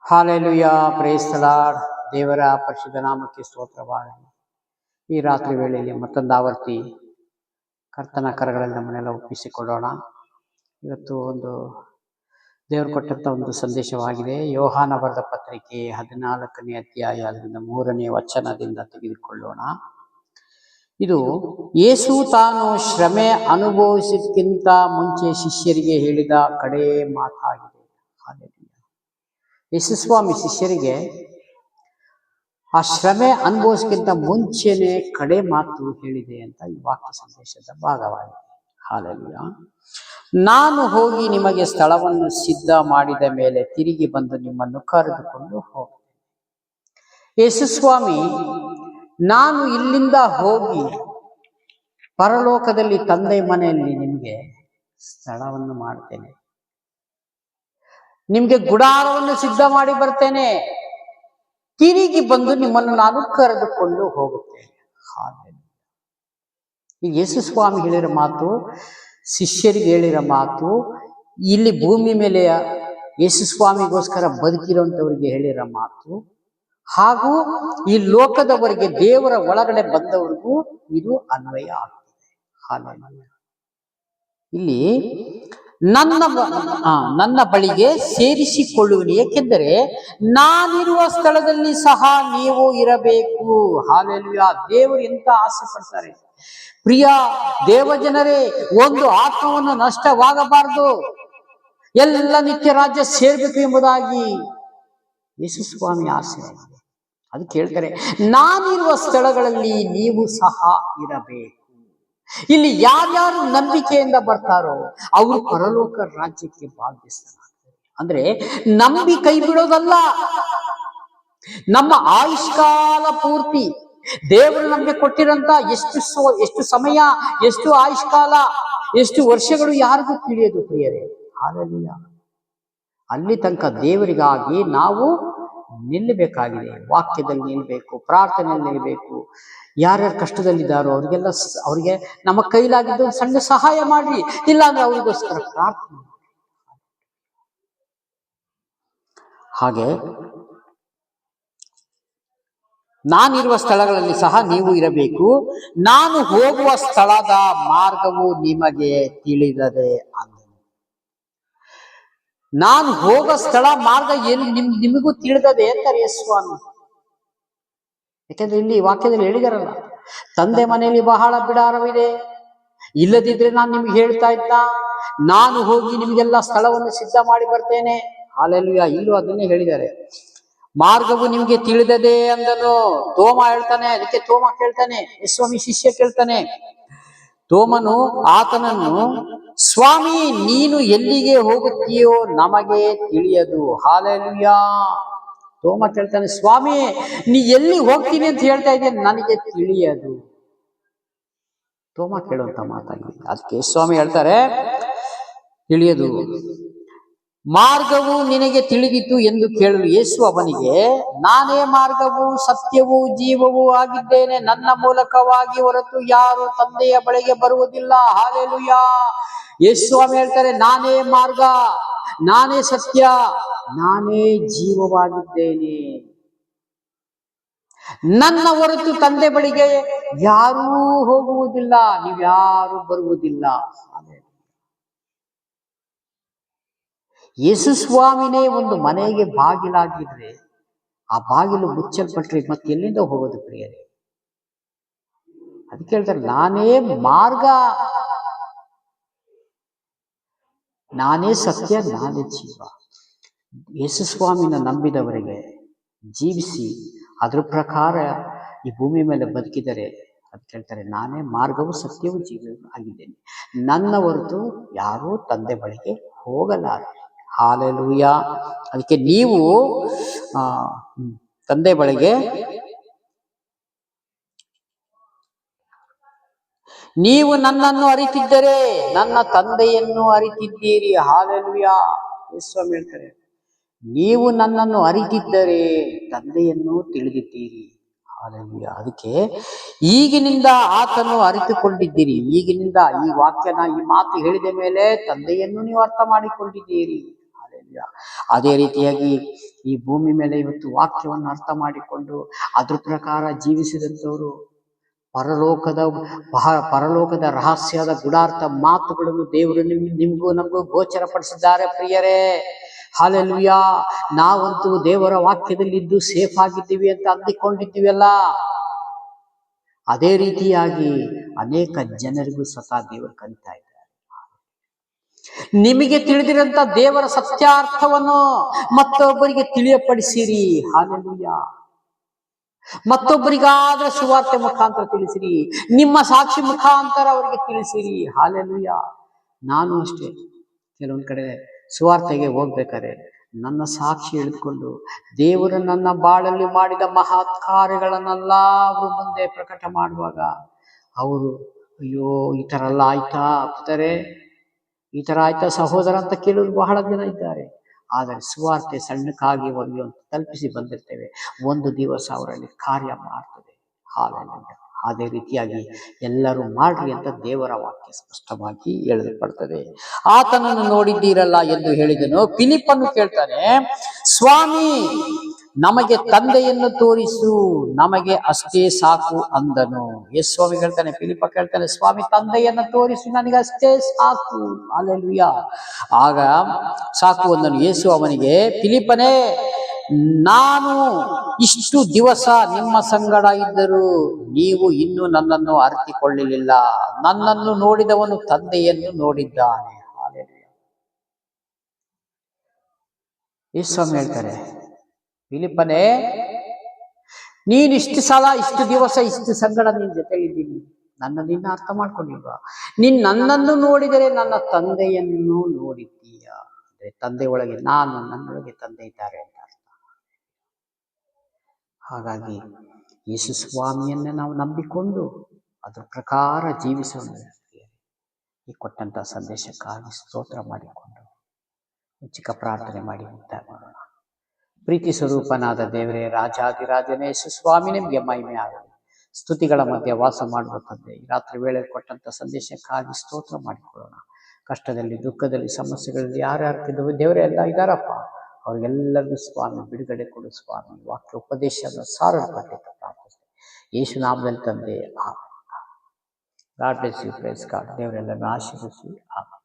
Hallelujah, price the lord. ದೇವರ ಪರಿಶುದ್ಧ ನಾಮಕ್ಕೆ ಸ್ತೋತ್ರವಾಗಲಿ. ಈ ರಾತ್ರಿ ವೇಳೆಯಲ್ಲಿ ಮತ್ತೊಂದು ಆವರ್ತಿ ಕರ್ತನ ಕರಗಳಲ್ಲಿ ನಮ್ಮನ್ನೆಲ್ಲ ಒಪ್ಪಿಸಿಕೊಳ್ಳೋಣ. ಇವತ್ತು ದೇವರು ಕೊಟ್ಟಂತ ಒಂದು ಸಂದೇಶವಾಗಿದೆ. ಯೋಹಾನ ಬರೆದ ಪತ್ರಿಕೆ 14ನೇ ಅಧ್ಯಾಯ ಅದರಿಂದ 3ನೇ ವಚನದಿಂದ ತೆಗೆದುಕೊಳ್ಳೋಣ. ಇದು ಯೇಸು ತಾನು ಶ್ರಮೆ ಅನುಭವಿಸಕ್ಕಿಂತ ಮುಂಚೆ ಶಿಷ್ಯರಿಗೆ ಹೇಳಿದ ಕಡೆ ಮಾತಾಗಿದೆ. ಯೇಸು ಸ್ವಾಮಿ ಶಿಷ್ಯರಿಗೆ ಆ ಶ್ರಮೆ ಅನುಭವಿಸಕ್ಕಿಂತ ಮುಂಚೆನೆ ಕಡೆ ಮಾತು ಹೇಳಿದೆ ಅಂತ ಈ ವಾಕ್ಯ ಸಂದೇಶದ ಭಾಗವಾಗಿದೆ. ಹಾಲೆಲೂಯಾ. ನಾನು ಹೋಗಿ ನಿಮಗೆ ಸ್ಥಳವನ್ನು ಸಿದ್ಧ ಮಾಡಿದ ಮೇಲೆ ತಿರುಗಿ ಬಂದು ನಿಮ್ಮನ್ನು ಕರೆದುಕೊಂಡು ಹೋಗ್ತೇನೆ. ಯೇಸು ಸ್ವಾಮಿ, ನಾನು ಇಲ್ಲಿಂದ ಹೋಗಿ ಪರಲೋಕದಲ್ಲಿ ತಂದೆ ಮನೆಯಲ್ಲಿ ನಿಮಗೆ ಸ್ಥಳವನ್ನು ಮಾಡ್ತೇನೆ, ನಿಮ್ಗೆ ಗುಡಾರವನ್ನು ಸಿದ್ಧ ಮಾಡಿ ಬರ್ತೇನೆ, ತಿರುಗಿ ಬಂದು ನಿಮ್ಮನ್ನು ನಾನು ಕರೆದುಕೊಂಡು ಹೋಗುತ್ತೇನೆ. ಈ ಯೇಸು ಸ್ವಾಮಿ ಹೇಳಿರೋ ಮಾತು, ಶಿಷ್ಯರಿಗೆ ಹೇಳಿರೋ ಮಾತು, ಇಲ್ಲಿ ಭೂಮಿ ಮೇಲೆ ಯೇಸು ಸ್ವಾಮಿಗೋಸ್ಕರ ಬದುಕಿರುವಂತವರಿಗೆ ಹೇಳಿರೋ ಮಾತು, ಹಾಗೂ ಈ ಲೋಕದವರಿಗೆ ದೇವರ ಒಳಗಡೆ ಬಂದವರಿಗೂ ಇದು ಅನ್ವಯ ಆಗ್ತದೆ. ಇಲ್ಲಿ ನನ್ನ ಬಳಿಗೆ ಸೇರಿಸಿಕೊಳ್ಳುವನು, ಏಕೆಂದರೆ ನಾನಿರುವ ಸ್ಥಳದಲ್ಲಿ ಸಹ ನೀವು ಇರಬೇಕು. ಹಾಲೆಲೂಯಾ. ದೇವರು ಎಂತ ಆಸೆ ಪಡ್ತಾರೆ ಪ್ರಿಯ ದೇವಜನರೇ, ಒಂದು ಆತ್ಮವನ್ನು ನಷ್ಟವಾಗಬಾರದು, ಎಲ್ಲ ನಿತ್ಯ ರಾಜ್ಯ ಸೇರ್ಬೇಕು ಎಂಬುದಾಗಿ ಯೇಸು ಸ್ವಾಮಿ ಆಸೆ. ಅದಕ್ಕೆ ಹೇಳ್ತಾರೆ, ನಾನಿರುವ ಸ್ಥಳಗಳಲ್ಲಿ ನೀವು ಸಹ ಇರಬೇಕು. ಇಲ್ಲಿ ಯಾರ್ಯಾರು ನಂಬಿಕೆಯಿಂದ ಬರ್ತಾರೋ ಅವರು ಪರಲೋಕ ರಾಜ್ಯಕ್ಕೆ ಭಾಗ್ಯಸ್ಥರಾಗ್ತಾರೆ. ಅಂದ್ರೆ ನಂಬಿ ಕೈ ಬಿಡೋದಲ್ಲ, ನಮ್ಮ ಆಯುಷ್ಕಾಲ ಪೂರ್ತಿ ದೇವರು ನಮಗೆ ಕೊಟ್ಟಿರಂತ ಎಷ್ಟು ಸಮಯ, ಎಷ್ಟು ಆಯುಷ್ಕಾಲ, ಎಷ್ಟು ವರ್ಷಗಳು ಯಾರಿಗೂ ತಿಳಿಯೋದು ಪ್ರಿಯರೇ. ಹಾಲೆಲೂಯಾ. ಅಲ್ಲಿ ತನಕ ದೇವರಿಗಾಗಿ ನಾವು ನಿಲ್ಲಬೇಕಾಗಿದೆ. ವಾಕ್ಯದಲ್ಲಿ ನಿಲ್ಲಬೇಕು, ಪ್ರಾರ್ಥನೆಯಲ್ಲಿ ನಿಲ್ಲಬೇಕು. ಯಾರ್ಯಾರು ಕಷ್ಟದಲ್ಲಿದ್ದಾರೋ ಅವ್ರಿಗೆ ನಮ್ಮ ಕೈಲಾಗಿದ್ದು ಸಣ್ಣ ಸಹಾಯ ಮಾಡ್ರಿ, ಇಲ್ಲಾಂದ್ರೆ ಅವ್ರಿಗೋಸ್ಕರ ಪ್ರಾರ್ಥನೆ ಮಾಡಿ. ಹಾಗೆ ನಾನಿರುವ ಸ್ಥಳಗಳಲ್ಲಿ ಸಹ ನೀವು ಇರಬೇಕು. ನಾನು ಹೋಗುವ ಸ್ಥಳದ ಮಾರ್ಗವು ನಿಮಗೆ ತಿಳಿದದೆ ಅಂದನು. ನಾನು ಹೋಗೋ ಸ್ಥಳ ಮಾರ್ಗ ಏನು ನಿಮಗೂ ತಿಳಿದದೆ ಅಂತಾರೆ ಯೇಸು ಸ್ವಾಮಿ. ಯಾಕಂದ್ರೆ ಇಲ್ಲಿ ವಾಕ್ಯದಲ್ಲಿ ಹೇಳಿದಾರಲ್ಲ, ತಂದೆ ಮನೆಯಲ್ಲಿ ಬಹಳ ಬಿಡಾರವಿದೆ, ಇಲ್ಲದಿದ್ರೆ ನಾನು ನಿಮ್ಗೆ ಹೇಳ್ತಾ ಇದ್ದ, ನಾನು ಹೋಗಿ ನಿಮ್ಗೆಲ್ಲ ಸ್ಥಳವನ್ನು ಸಿದ್ಧ ಮಾಡಿ ಬರ್ತೇನೆ. ಹಾಲೆಲೂಯಾ. ಇಲ್ಲೂ ಅದನ್ನೇ ಹೇಳಿದ್ದಾರೆ. ಮಾರ್ಗವು ನಿಮ್ಗೆ ತಿಳಿದದೆ ಅಂದನು. ತೋಮ ಹೇಳ್ತಾನೆ, ಅದಕ್ಕೆ ತೋಮ ಕೇಳ್ತಾನೆ, ಸ್ವಾಮಿ ಶಿಷ್ಯ ಕೇಳ್ತಾನೆ, ತೋಮನು ಆತನನ್ನು, ಸ್ವಾಮಿ ನೀನು ಎಲ್ಲಿಗೆ ಹೋಗುತ್ತೀಯೋ ನಮಗೆ ತಿಳಿಯದು. ಹಾಲೆಲೂಯಾ. ತೋಮ ಕೇಳ್ತಾನೆ, ಸ್ವಾಮಿ ನೀ ಎಲ್ಲಿ ಹೋಗ್ತೀನಿ ಅಂತ ಹೇಳ್ತಾ ಇದ್ದೇನೆ, ನನಗೆ ತಿಳಿಯದು. ತೋಮ ಕೇಳುವಂತ ಮಾತಾಗಿದೆ. ಅದಕ್ಕೆ ಸ್ವಾಮಿ ಹೇಳ್ತಾರೆ, ತಿಳಿಯದು. ಮಾರ್ಗವು ನಿನಗೆ ತಿಳಿದಿತ್ತು ಎಂದು ಕೇಳಲು ಯೇಸು ಅವನಿಗೆ, ನಾನೇ ಮಾರ್ಗವು ಸತ್ಯವೂ ಜೀವವೂ ಆಗಿದ್ದೇನೆ, ನನ್ನ ಮೂಲಕವಾಗಿ ಹೊರತು ಯಾರು ತಂದೆಯ ಬಳಿಗೆ ಬರುವುದಿಲ್ಲ. ಹಾಲೆಲೂಯಾ. ಯೇಸು ಸ್ವಾಮಿ ಹೇಳ್ತಾರೆ, ನಾನೇ ಮಾರ್ಗ, ನಾನೇ ಸತ್ಯ, ನಾನೇ ಜೀವವಾಗಿದ್ದೇನೆ. ನನ್ನ ಹೊರತು ತಂದೆ ಬಳಿಗೆ ಯಾರೂ ಹೋಗುವುದಿಲ್ಲ, ನೀವ್ಯಾರು ಬರುವುದಿಲ್ಲ. ಯೇಸು ಸ್ವಾಮಿನೇ ಒಂದು ಮನೆಗೆ ಬಾಗಿಲಾಗಿದ್ರೆ ಆ ಬಾಗಿಲು ಮುಚ್ಚಲ್ಪಟ್ರೆ ಮತ್ತೆ ಎಲ್ಲಿಂದ ಹೋಗೋದು ಪ್ರಿಯರೇ? ಅದಕ್ಕೆ ಹೇಳ್ತಾರೆ, ನಾನೇ ಮಾರ್ಗ, ನಾನೇ ಸತ್ಯ, ನಾನೇ ಜೀವ. ಯೇಸು ಸ್ವಾಮಿನ ನಂಬಿದವರಿಗೆ ಜೀವಿಸಿ ಅದ್ರ ಪ್ರಕಾರ ಈ ಭೂಮಿ ಮೇಲೆ ಬದುಕಿದರೆ ಅದಕ್ಕೆ ಹೇಳ್ತಾರೆ, ನಾನೇ ಮಾರ್ಗವು ಸತ್ಯವೂ ಜೀವವೂ ಆಗಿದ್ದೇನೆ, ನನ್ನ ಹೊರತು ಯಾರೂ ತಂದೆ ಬಳಿಗೆ ಹೋಗಲಾರೆ. ಹಾಲೆಲೂಯಾ. ಅದಕ್ಕೆ ನೀವು ತಂದೆ ಬಳಿಗೆ ನೀವು ನನ್ನನ್ನು ಅರಿತಿದ್ದರೆ ನನ್ನ ತಂದೆಯನ್ನು ಅರಿತಿದ್ದೀರಿ. ಹಾಲೆಲೂಯಾ. ಯೇಸು ಹೇಳ್ತಾರೆ, ನೀವು ನನ್ನನ್ನು ಅರಿತಿದ್ದರೆ ತಂದೆಯನ್ನು ತಿಳಿದಿದ್ದೀರಿ. ಹಾಲೆಲೂಯಾ. ಅದಕ್ಕೆ ಈಗಿನಿಂದ ಆತನು ಅರಿತುಕೊಂಡಿದ್ದೀರಿ. ಈಗಿನಿಂದ ಈ ವಾಕ್ಯನ, ಈ ಮಾತು ಹೇಳಿದ ಮೇಲೆ ತಂದೆಯನ್ನು ನೀವು ಅರ್ಥ ಮಾಡಿಕೊಂಡಿದ್ದೀರಿ. ಹಾಲೆಲೂಯಾ. ಅದೇ ರೀತಿಯಾಗಿ ಈ ಭೂಮಿ ಮೇಲೆ ಇವತ್ತು ವಾಕ್ಯವನ್ನು ಅರ್ಥ ಮಾಡಿಕೊಂಡು ಅದ್ರ ಪ್ರಕಾರ ಜೀವಿಸಿದಂಥವರು ಪರಲೋಕದ ರಹಸ್ಯದ ಗುಡಾರ್ಥ ಮಾತುಗಳನ್ನು ದೇವರು ನಿಮ್ಗೂ ನಮಗೂ ಗೋಚರಪಡಿಸಿದ್ದಾರೆ ಪ್ರಿಯರೇ. ಹಲ್ಲೆಲೂಯಾ. ನಾವಂತೂ ದೇವರ ವಾಕ್ಯದಲ್ಲಿ ಇದ್ದು ಸೇಫ್ ಆಗಿದ್ದೀವಿ ಅಂತ ಅಂದುಕೊಂಡಿದ್ದೀವಲ್ಲ, ಅದೇ ರೀತಿಯಾಗಿ ಅನೇಕ ಜನರಿಗೂ ಸ್ವತಃ ದೇವರು ಕಲಿತಾ ಇದ್ದಾರೆ. ನಿಮಗೆ ತಿಳಿದಿರಂತ ದೇವರ ಸತ್ಯಾರ್ಥವನ್ನು ಮತ್ತೊಬ್ಬರಿಗೆ ತಿಳಿಯಪಡಿಸಿರಿ. ಹಲ್ಲೆಲೂಯಾ. ಮತ್ತೊಬ್ಬರಿಗಾದ್ರೆ ಸುವಾರ್ತೆ ಮುಖಾಂತರ ತಿಳಿಸಿರಿ, ನಿಮ್ಮ ಸಾಕ್ಷಿ ಮುಖಾಂತರ ಅವರಿಗೆ ತಿಳಿಸಿರಿ. ಹಲ್ಲೆಲೂಯಾ. ನಾನು ಅಷ್ಟೇ ಕೆಲವೊಂದು ಕಡೆ ಸುವಾರ್ತೆಗೆ ಹೋಗ್ಬೇಕಾದ್ರೆ ನನ್ನ ಸಾಕ್ಷಿ ಹಿಡಿದುಕೊಂಡು ದೇವರು ನನ್ನ ಬಾಳಲ್ಲಿ ಮಾಡಿದ ಮಹತ್ ಕಾರ್ಯಗಳನ್ನೆಲ್ಲ ಅವರು ಮುಂದೆ ಪ್ರಕಟ ಮಾಡುವಾಗ ಅವರು ಅಯ್ಯೋ ಈ ಥರ ಎಲ್ಲ ಆಯ್ತಾ ಪುತ್ತಾರೆ, ಈ ಥರ ಆಯ್ತಾ ಸಹೋದರ ಅಂತ ಕೇಳೋರು ಬಹಳ ಜನ ಇದ್ದಾರೆ. ಆದರೆ ಸುವಾರ್ತೆ ಸಣ್ಣಕ್ಕಾಗಿ ಅವರಿಗೆ ತಲುಪಿಸಿ ಬಂದಿರ್ತೇವೆ, ಒಂದು ದಿವಸ ಅವರಲ್ಲಿ ಕಾರ್ಯ ಮಾಡ್ತದೆ. ಹಾಲೆಲೂಯಾ. ಅದೇ ರೀತಿಯಾಗಿ ಎಲ್ಲರೂ ಮಾಡ್ರಿ ಅಂತ ದೇವರ ವಾಕ್ಯ ಸ್ಪಷ್ಟವಾಗಿ ಹೇಳಲ್ಪಡ್ತದೆ. ಆತನನ್ನು ನೋಡಿದ್ದೀರಲ್ಲ ಎಂದು ಹೇಳಿದನು. ಫಿಲಿಪ್ಪನು ಕೇಳ್ತಾನೆ, ಸ್ವಾಮಿ ನಮಗೆ ತಂದೆಯನ್ನು ತೋರಿಸು, ನಮಗೆ ಅಷ್ಟೇ ಸಾಕು ಅಂದನು. ಯೇಸು ಸ್ವಾಮಿ ಹೇಳ್ತಾನೆ, ಫಿಲಿಪ್ಪ ಕೇಳ್ತಾನೆ, ಸ್ವಾಮಿ ತಂದೆಯನ್ನು ತೋರಿಸು, ನನಗೆ ಅಷ್ಟೇ ಸಾಕು. ಹಲ್ಲೆಲೂಯಾ. ಆಗ ಸಾಕು ಅಂದನು. ಯೇಸು ಅವನಿಗೆ, ಫಿಲಿಪ್ಪನೇ, ನಾನು ಇಷ್ಟು ದಿವಸ ನಿಮ್ಮ ಸಂಗಡ ಇದ್ದರೂ ನೀವು ಇನ್ನೂ ನನ್ನನ್ನು ಅರಿತುಕೊಳ್ಳಲಿಲ್ಲ. ನನ್ನನ್ನು ನೋಡಿದವನು ತಂದೆಯನ್ನು ನೋಡಿದ್ದಾನೆ. ಹಲ್ಲೆಲೂಯಾ. ಯೇಸು ಸ್ವಾಮಿ ಹೇಳ್ತಾರೆ, ಫಿಲಿಪ್ಪನೇ, ನೀನು ಇಷ್ಟು ಸಲ, ಇಷ್ಟು ದಿವಸ, ಇಷ್ಟು ಸಂಗಡ ನಿನ್ನ ಜೊತೆಲಿದ್ದೀನಿ, ನಿನ್ನ ಅರ್ಥ ಮಾಡ್ಕೊಂಡಿಲ್ವಾ? ನೀನ್ ನನ್ನನ್ನು ನೋಡಿದರೆ ನನ್ನ ತಂದೆಯನ್ನು ನೋಡಿದ್ದೀಯ. ಅಂದ್ರೆ ತಂದೆ ಒಳಗೆ ನಾನು, ನನ್ನೊಳಗೆ ತಂದೆ ಇದ್ದಾರೆ ಅಂತ ಅರ್ಥ. ಹಾಗಾಗಿ ಯೇಸು ಸ್ವಾಮಿಯನ್ನೇ ನಾವು ನಂಬಿಕೊಂಡು ಅದ್ರ ಪ್ರಕಾರ ಜೀವಿಸೋಣ. ಈ ಕೊಟ್ಟಂತ ಸಂದೇಶಕ್ಕಾಗಿ ಸ್ತೋತ್ರ ಮಾಡಿಕೊಂಡು ಚಿಕ್ಕ ಪ್ರಾರ್ಥನೆ ಮಾಡಿ ಮುಕ್ತಾಯ ಮಾಡೋಣ. ಪ್ರೀತಿ ಸ್ವರೂಪನಾದ ದೇವರೇ, ರಾಜಾದಿರಾಜನೇ ಯೇಸು ಸ್ವಾಮಿ, ನಿಮಗೆ ಮಹಿಮೆ ಆಗಲಿ. ಸ್ತುತಿಗಳ ಮಧ್ಯೆ ವಾಸ ಮಾಡುವ ತಂದೆ, ಈ ರಾತ್ರಿ ವೇಳೆ ಕೊಟ್ಟಂತ ಸಂದೇಶಕ್ಕಾಗಿ ಸ್ತೋತ್ರ ಮಾಡಿಕೊಳ್ಳೋಣ. ಕಷ್ಟದಲ್ಲಿ, ದುಃಖದಲ್ಲಿ, ಸಮಸ್ಯೆಗಳಲ್ಲಿ ಯಾರ್ಯಾರು ದೇವರೇ ಎಲ್ಲ ಇದ್ದಾರಪ್ಪ, ಅವ್ರಿಗೆಲ್ಲರಿಗೂ ಸ್ವಾಮಿ ಬಿಡುಗಡೆ ಕೊಡು ಸ್ವಾಮಿ. ವಾಕ್ಯ ಉಪದೇಶವನ್ನು ಸಾರಲ್ಪಟ್ಟಿದ್ದ ಪ್ರಾರ್ಥಿಸ್ತೇವೆ ಯೇಸು ನಾಮದಲ್ಲಿ ತಂದೆ. Amen. God bless you. Praise God. ದೇವರೆಲ್ಲರನ್ನು ಆಶೀರ್ವದಿಸಿ. ಆಮೆನ್.